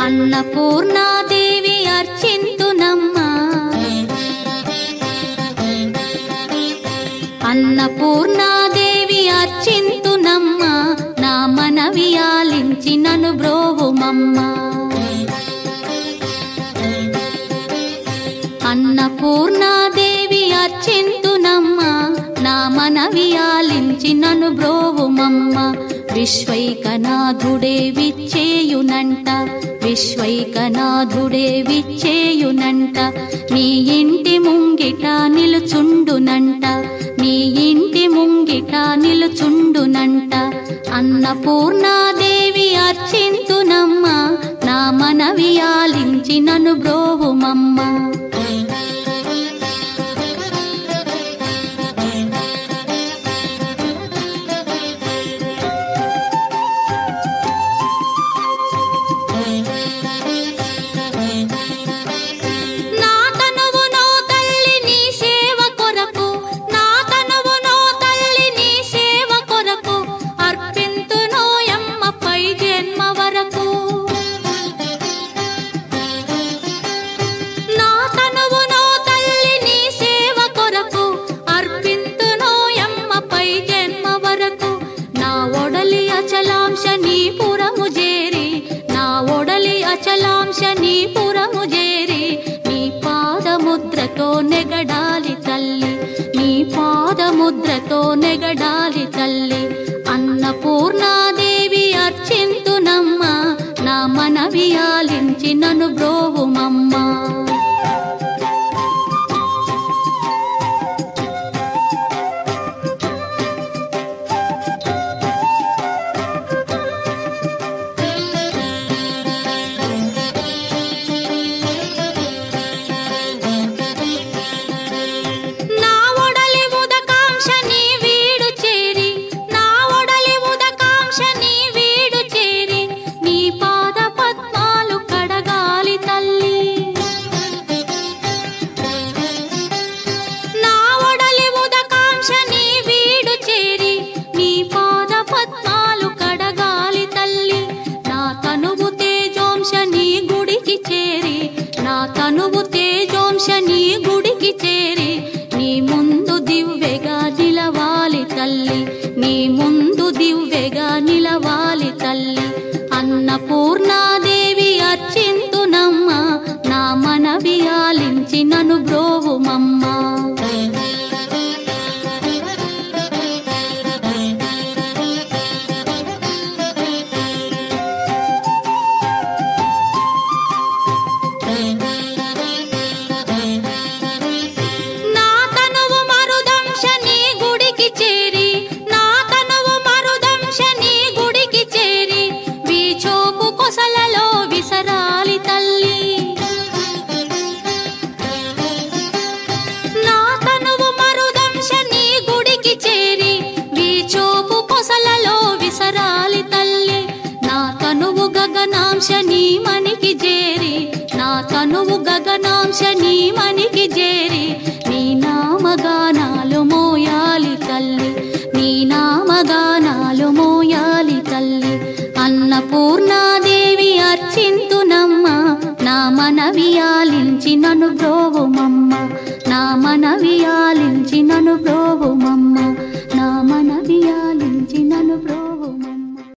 అన్నపూర్ణాదేవి అర్చింతునమ్మా, అన్నపూర్ణాదేవి అర్చింతునమ్మా, నా మనవి ఆలించి నన్ను బ్రోవుమమ్మా. అన్నపూర్ణాదేవి అర్చింతునమ్మా, నా మనవి ఆలించి నన్ను బ్రోవుమమ్మా. విశ్వైకనాథుడే విచ్చేయునంట, విశ్వైకనాథుడే విచ్చేయునంట, నీ ఇంటి ముంగిట నిలుచుండునంట, నీ ఇంటి ముంగిట నిలుచుండునంట. అన్నపూర్ణాదేవి అర్చింతునమ్మా, నా మనవి ఆలించి నన్ను బ్రోవుమమ్మా. అచలాంశనీపురము చేరి నీ పాదముద్రతో నెగడాలి తల్లి, నీ పాదముద్రతో నెగడాలి తల్లి. అన్నపూర్ణాదేవి అర్చింతునమ్మా, నా మనవి ఆలించి నన్ను బ్రోవుమమ్మా. తనువు తేజోంశని గుడికి చేరి నీ ముందు దివ్వెగా నిలవాలి తల్లి, నీ ముందు దివ్వెగా నిలవాలి తల్లి. అన్నపూర్ణాదేవి అర్చింతునమ్మా, నా మనవి ఆలించి నన్ను బ్రోవుమమ్మా. గగనాంశని మనికి చేరి, నా తనువు గగనాంశని మనికి చేరి నీ నామగానాలు మోయాలి తల్లి, నీ నామగానాలు మోయాలి తల్లి. అన్నపూర్ణాదేవి అర్చింతునమ్మా, నా మనవి ఆలించి నన్ను బ్రోవుమమ్మ, నా మనవి ఆలించి నన్ను బ్రోవుమమ్మ.